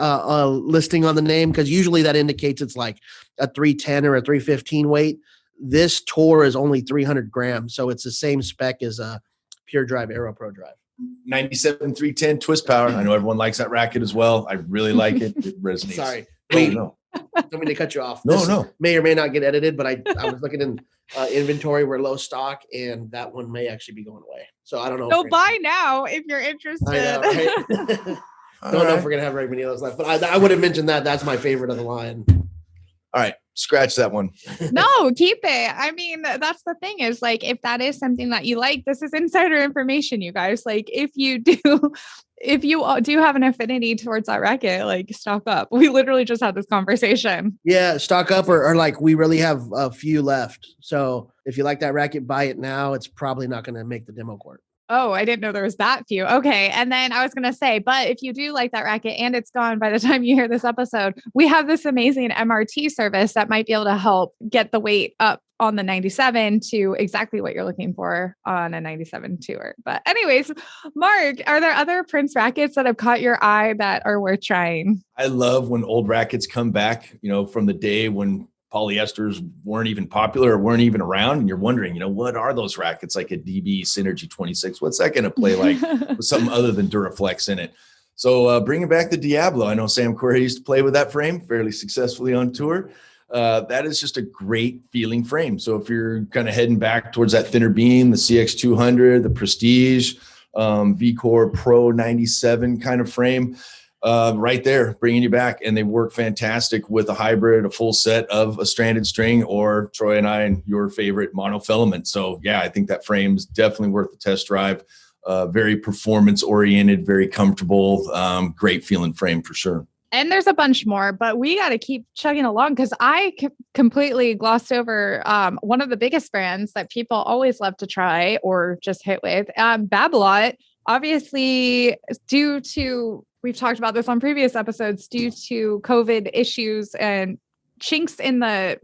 listing on the name, because usually that indicates it's like a 310 or a 315 weight. This Tour is only 300 grams, so it's the same spec as a Pure Drive Aero Pro Drive.
97 310 Twist Power. I know everyone likes that racket as well. I really like it. It resonates.
Sorry.
No.
Don't mean to cut you off.
No.
May or may not get edited, but I was looking in inventory. We're low stock, and that one may actually be going away. So I don't know.
So buy now if you're interested.
I know, right? Don't know if we're gonna have very many of those left, but I would have mentioned that. That's my favorite of the line.
All right, scratch that one.
No, keep it. I mean, that's the thing is like, if that is something that you like, this is insider information, you guys. Like, if you do have an affinity towards that racket, like stock up. We literally just had this conversation.
Yeah, stock up or like we really have a few left. So if you like that racket, buy it now. It's probably not going to make the demo court.
Oh, I didn't know there was that few. Okay. And then I was going to say, but if you do like that racket and it's gone by the time you hear this episode, we have this amazing MRT service that might be able to help get the weight up on the 97 to exactly what you're looking for on a 97 Tour. But anyways, Mark, are there other Prince rackets that have caught your eye that are worth trying?
I love when old rackets come back, from the day when polyesters weren't even popular or weren't even around. And you're wondering, what are those rackets like a DB Synergy 26? What's that going to play like with something other than Duraflex in it? So bringing back the Diablo. I know Sam Corey used to play with that frame fairly successfully on tour. That is just a great feeling frame. So if you're kind of heading back towards that thinner beam, the CX200, the Prestige, VCore Pro 97 kind of frame, right there, bringing you back. And they work fantastic with a hybrid, a full set of a stranded string, or Troy and I and your favorite monofilament. So yeah, I think that frame is definitely worth the test drive. Very performance oriented, very comfortable, great feeling frame for sure.
And there's a bunch more, but we got to keep chugging along because I completely glossed over one of the biggest brands that people always love to try or just hit with, Babolat. Obviously, we've talked about this on previous episodes, due to COVID issues and chinks in the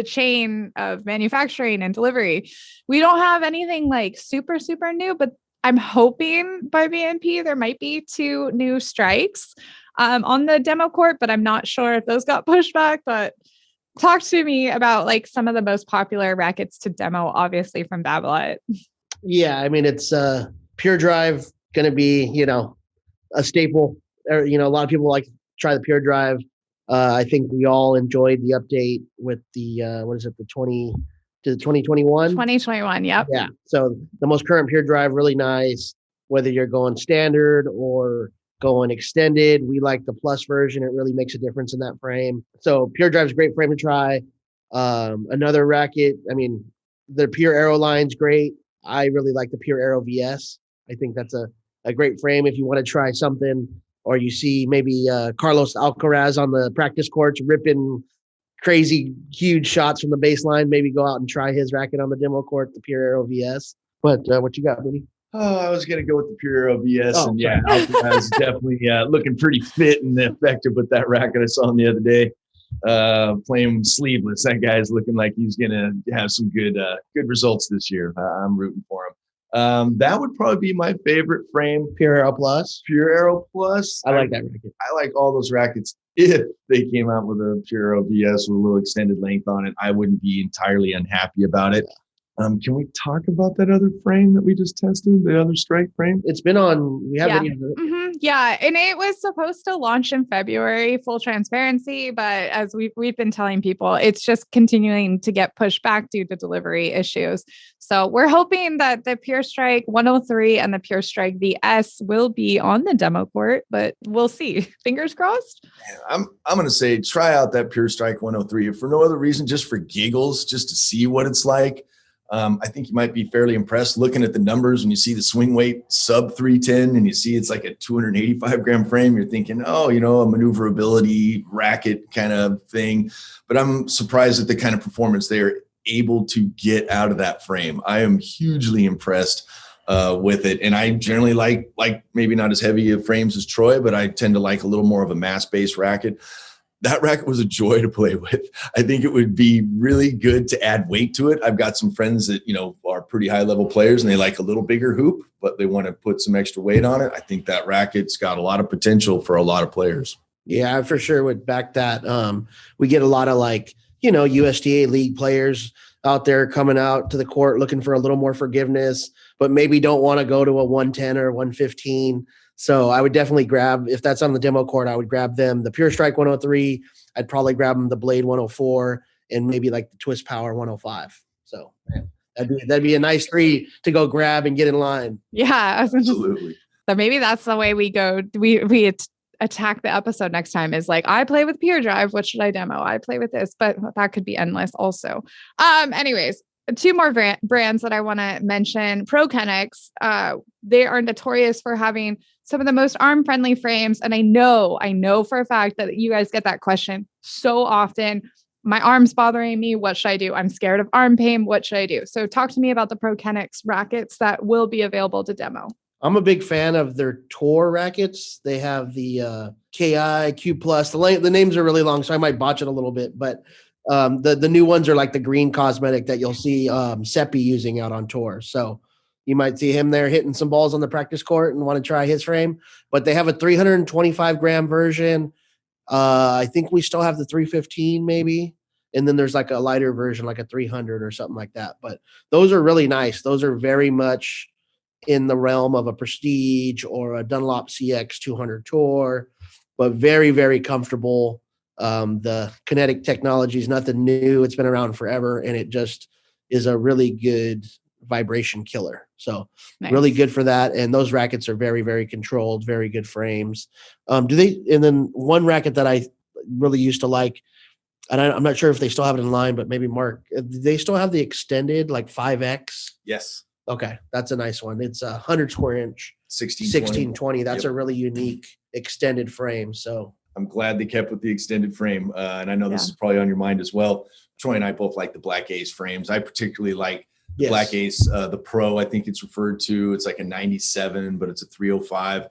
chain of manufacturing and delivery. We don't have anything like super, super new, but I'm hoping by BMP there might be 2 new strikes on the demo court, but I'm not sure if those got pushed back. But talk to me about like some of the most popular rackets to demo, obviously from Babolat.
Yeah, I mean, it's Pure Drive going to be, a staple. A lot of people like to try the Pure Drive. I think we all enjoyed the update with the what is it, the 2021?
2021, yep.
Yeah. So the most current Pure Drive, really nice. Whether you're going standard or going extended, we like the plus version. It really makes a difference in that frame. So Pure Drive's a great frame to try. Another racket, I mean, the Pure Aero line's great. I really like the Pure Aero VS. I think that's a great frame if you want to try something, or you see maybe Carlos Alcaraz on the practice courts ripping crazy huge shots from the baseline. Maybe go out and try his racket on the demo court, the Pure Aero VS. But what you got, buddy?
Oh, I was going to go with the Pure Aero VS. And yeah, Alcaraz is definitely looking pretty fit and effective with that racket I saw him the other day. Playing sleeveless. That guy's looking like he's going to have some good results this year. I'm rooting for him. That would probably be my favorite frame.
Pure Aero Plus.
Pure Aero Plus.
I like that racket.
I like all those rackets. If they came out with a Pure Aero VS with a little extended length on it, I wouldn't be entirely unhappy about it. Can we talk about that other frame that we just tested, the other strike frame?
It's been on, we have videos of it.
Mm-hmm. Yeah. And it was supposed to launch in February, full transparency. But as we've been telling people, it's just continuing to get pushed back due to delivery issues. So we're hoping that the Pure Strike 103 and the Pure Strike VS will be on the demo court, but we'll see. Fingers crossed.
I'm going to say, try out that Pure Strike 103 if for no other reason, just for giggles, just to see what it's like. I think you might be fairly impressed looking at the numbers when you see the swing weight sub 310 and you see it's like a 285 gram frame. You're thinking, a maneuverability racket kind of thing. But I'm surprised at the kind of performance they are able to get out of that frame. I am hugely impressed with it. And I generally like maybe not as heavy of frames as Troy, but I tend to like a little more of a mass-based racket. That racket was a joy to play with. I think it would be really good to add weight to it. I've got some friends that, are pretty high level players and they like a little bigger hoop, but they want to put some extra weight on it. I think that racket's got a lot of potential for a lot of players.
Yeah, I for sure would back that. We get a lot of USTA league players out there coming out to the court looking for a little more forgiveness, but maybe don't want to go to a 110 or 115. So I would definitely grab, if that's on the demo court, I would grab them. The Pure Strike 103, I'd probably grab them the Blade 104 and maybe like the Twist Power 105. So that'd be a nice three to go grab and get in line.
Yeah,
absolutely.
So maybe that's the way we go. We attack the episode next time is like, I play with Pure Drive. What should I demo? I play with this, but that could be endless also. Anyways, two more brands that I want to mention. ProKennex, they are notorious for having some of the most arm-friendly frames. And I know for a fact that you guys get that question so often. My arm's bothering me. What should I do? I'm scared of arm pain. What should I do? So talk to me about the ProKennex rackets that will be available to demo.
I'm a big fan of their Tour rackets. They have the KI, Q+. The names are really long, so I might botch it a little bit, but the new ones are like the green cosmetic that you'll see Seppi using out on tour. So you might see him there hitting some balls on the practice court and want to try his frame. But they have a 325 gram version. I think we still have the 315 maybe. And then there's like a lighter version, like a 300 or something like that. But those are really nice. Those are very much in the realm of a Prestige or a Dunlop CX 200 Tour, but very, very comfortable. The kinetic technology is nothing new. It's been around forever, and it just is a really good vibration killer. So really good for that. And those rackets are very, very controlled, very good frames. And then one racket that I really used to like, and I'm not sure if they still have it in line, but maybe Mark, they still have the extended like 5X.
Yes.
Okay. That's a nice one. It's 100 square inch,
1620.
That's a really unique extended frame. So
I'm glad they kept with the extended frame. And I know this is probably on your mind as well. Troy and I both like the Black Ace frames. I particularly like the Black Ace, the Pro, I think it's referred to. It's like a 97, but it's a 305.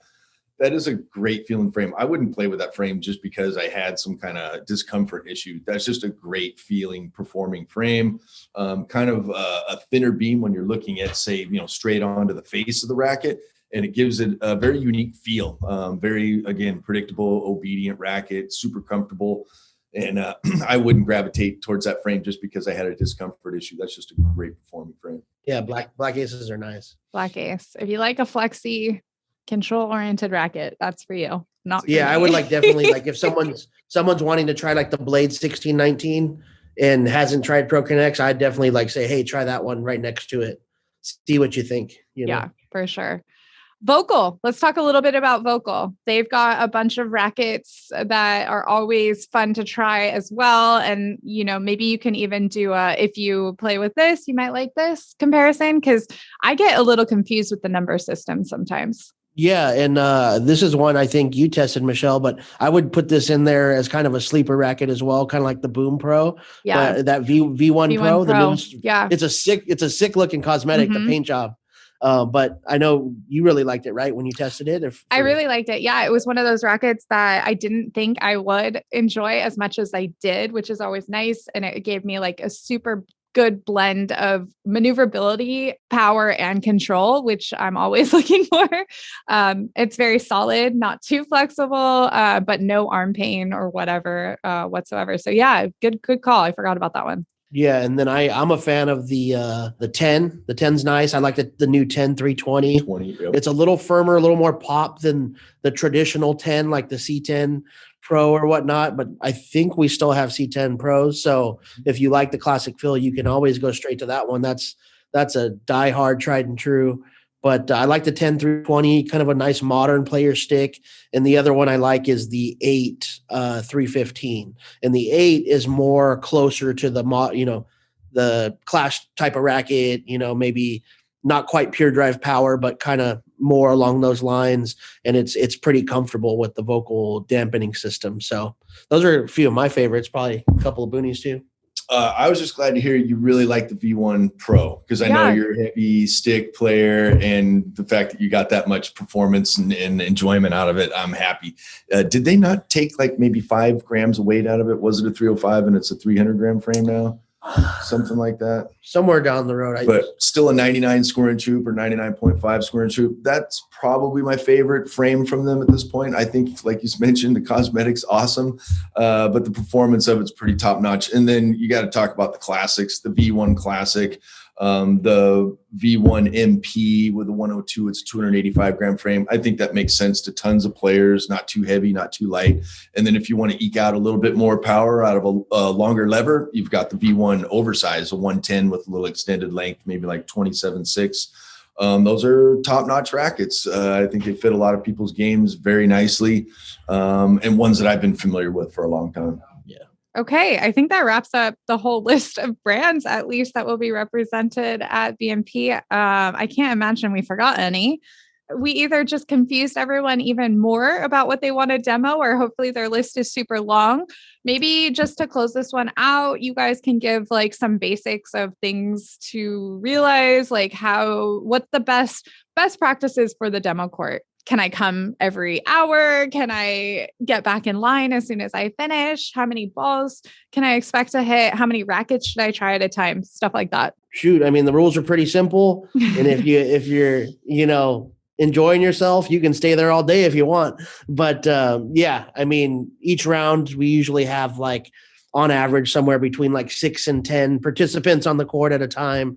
That is a great feeling frame. I wouldn't play with that frame just because I had some kind of discomfort issue. That's just a great feeling performing frame. Kind of a thinner beam when you're looking at, say, straight onto the face of the racket. And it gives it a very unique feel. Very, again, predictable, obedient racket, super comfortable. And I wouldn't gravitate towards that frame just because I had a discomfort issue. That's just a great performing frame.
Yeah, black aces are nice.
Black Ace. If you like a flexy, control-oriented racket, that's for you. Not for
Yeah, I
me.
would like definitely like if someone's wanting to try like the Blade 1619 and hasn't tried Pro Connects, I'd definitely like say, hey, try that one right next to it. See what you think. You know?
Yeah, for sure. Vocal. Let's talk a little bit about Vocal. They've got a bunch of rackets that are always fun to try as well. And, you know, maybe you can even do if you play with this, you might like this comparison, because I get a little confused with the number system sometimes.
Yeah, and this is one I think you tested, Michelle, but I would put this in there as kind of a sleeper racket as well, kind of like the Boom Pro.
Yeah,
But that V1 Pro, the newest,
yeah,
it's a sick looking cosmetic,
Mhm.
the paint job. But I know you really liked it, right? When you tested it,
I really liked it. Yeah, it was one of those rackets that I didn't think I would enjoy as much as I did, which is always nice. And it gave me like a super good blend of maneuverability, power, and control, which I'm always looking for. It's very solid, not too flexible, but no arm pain or whatever whatsoever. So yeah, good call. I forgot about that one.
Yeah, and then I'm a fan of the 10. The 10's nice. I like the new 10 320.
20, yep.
It's a little firmer, a little more pop than the traditional 10, like the C10 Pro or whatnot. But I think we still have C10 Pros. So if you like the classic feel, you can always go straight to that one. That's a diehard, tried and true. But I like the 10 320, kind of a nice modern player stick. And the other one I like is the 8 315. And the 8 is more closer to the Clash type of racket, maybe not quite pure drive power, but kind of more along those lines. And it's pretty comfortable with the Vocal dampening system. So those are a few of my favorites, probably a couple of boonies too.
I was just glad to hear you really like the V1 Pro, because I know you're a heavy stick player, and the fact that you got that much performance and enjoyment out of it, I'm happy. Did they not take like maybe 5 grams of weight out of it? Was it a 305 and it's a 300-gram frame now? Something like that.
Somewhere down the road.
But still a 99 square inch hoop or 99.5 square inch hoop. That's probably my favorite frame from them at this point. I think, like you mentioned, the cosmetics awesome, but the performance of it's pretty top notch. And then you got to talk about the classics, the V1 Classic, the V1 MP with the 102. It's a 285-gram frame. I think that makes sense to tons of players, not too heavy, not too light. And then if you want to eke out a little bit more power out of a longer lever, you've got the V1 Oversize, a 110 with a little extended length, maybe like 27.6. Those are top-notch rackets. I think they fit a lot of people's games very nicely, and ones that I've been familiar with for a long time.
Okay, I think that wraps up the whole list of brands, at least, that will be represented at BMP. I can't imagine we forgot any. We either just confused everyone even more about what they want to demo, or hopefully their list is super long. Maybe just to close this one out, you guys can give like some basics of things to realize, like what the best practices for the demo court. Can I come every hour? Can I get back in line as soon as I finish? How many balls can I expect to hit? How many rackets should I try at a time? Stuff like that.
Shoot, I mean, the rules are pretty simple. And if you're, enjoying yourself, you can stay there all day if you want. But yeah, I mean, each round we usually have like on average somewhere between like 6 and 10 participants on the court at a time,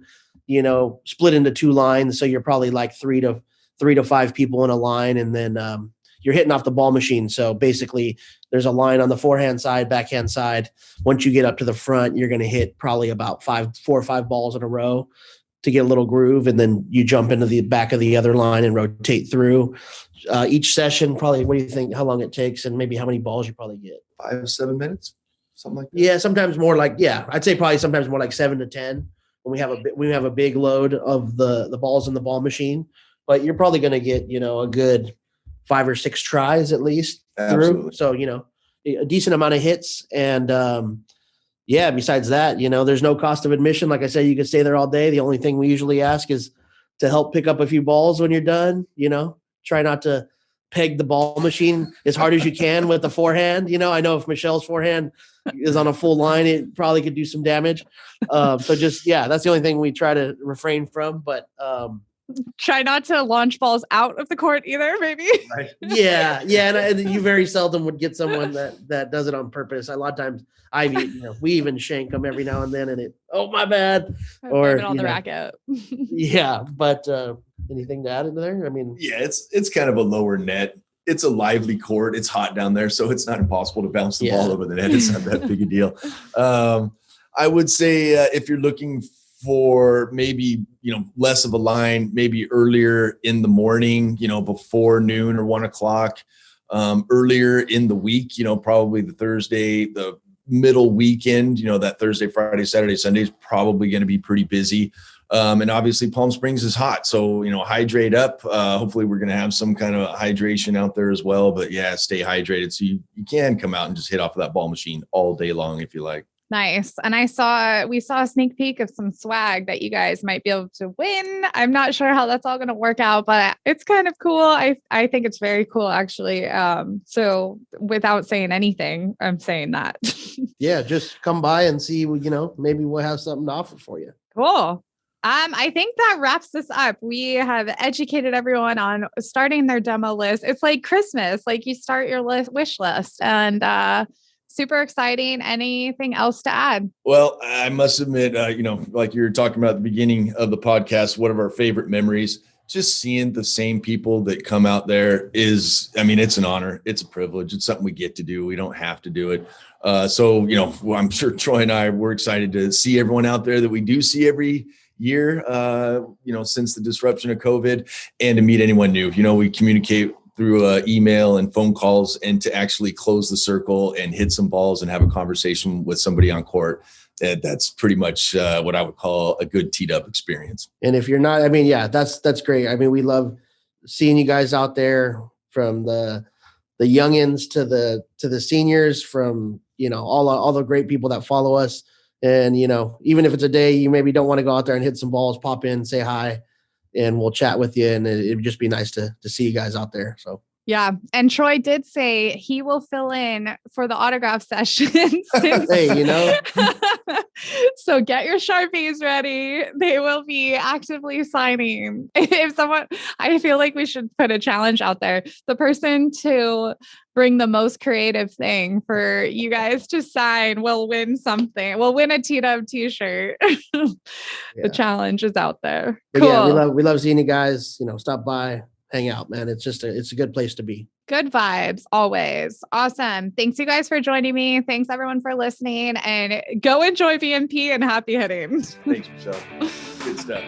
split into 2 lines. So you're probably like 3 to 5 people in a line, and then you're hitting off the ball machine. So basically there's a line on the forehand side, backhand side. Once you get up to the front, you're going to hit probably about 4 or 5 balls in a row to get a little groove. And then you jump into the back of the other line and rotate through. Each session, probably, what do you think, how long it takes and maybe how many balls you probably get?
5-7 minutes, something like that.
Yeah, sometimes more like, I'd say probably sometimes more like 7 to 10 when we have a big load of the balls in the ball machine. But you're probably going to get, a good 5 or 6 tries at least through. So, a decent amount of hits. And besides that, there's no cost of admission. Like I said, you can stay there all day. The only thing we usually ask is to help pick up a few balls when you're done. Try not to peg the ball machine as hard as you can with the forehand. I know if Michelle's forehand is on a full line, it probably could do some damage. So just, that's the only thing we try to refrain from. But
Try not to launch balls out of the court either, maybe.
Right.
Yeah. And you very seldom would get someone that does it on purpose. A lot of times we even shank them every now and then and oh, my bad. Or,
Blame it on the racket.
Yeah. But anything to add into there? I mean,
yeah, it's kind of a lower net. It's a lively court. It's hot down there, so it's not impossible to bounce the ball over the net. It's not that big a deal. I would say if you're looking for maybe, less of a line, maybe earlier in the morning, before noon or 1 o'clock, earlier in the week, probably the Thursday, the middle weekend, that Thursday, Friday, Saturday, Sunday is probably going to be pretty busy. And obviously Palm Springs is hot. So, hydrate up. Hopefully we're going to have some kind of hydration out there as well, but yeah, stay hydrated. So you can come out and just hit off of that ball machine all day long if you like.
Nice. And we saw a sneak peek of some swag that you guys might be able to win. I'm not sure how that's all going to work out, but it's kind of cool. I think it's very cool, actually. So without saying anything, I'm saying that.
Yeah, just come by and see, maybe we'll have something to offer for you.
Cool. I think that wraps this up. We have educated everyone on starting their demo list. It's like Christmas, like you start your wish list, and super exciting. Anything else to add?
Well, I must admit, like you were talking about at the beginning of the podcast, one of our favorite memories, just seeing the same people that come out there it's an honor. It's a privilege. It's something we get to do. We don't have to do it. So, I'm sure Troy and I were excited to see everyone out there that we do see every year, since the disruption of COVID, and to meet anyone new. We communicate through email and phone calls, and to actually close the circle and hit some balls and have a conversation with somebody on court. That's pretty much what I would call a good teed up experience.
And if you're not, that's great. We love seeing you guys out there, from the youngins to the seniors, from, all the great people that follow us. And, even if it's a day you maybe don't want to go out there and hit some balls, pop in, say hi, and we'll chat with you. And it'd just be nice to see you guys out there. So.
Yeah. And Troy did say he will fill in for the autograph session.
Hey,
So get your Sharpies ready. They will be actively signing. I feel like we should put a challenge out there. The person to bring the most creative thing for you guys to sign will win something. We'll win a T-Dub t-shirt. The challenge is out there. Cool.
Yeah, we love seeing you guys, stop by, hang out, man. It's a good place to be.
Good vibes always. Awesome. Thanks you guys for joining me. Thanks everyone for listening, and go enjoy BMP and happy hitting.
Thanks, Michelle. Good stuff.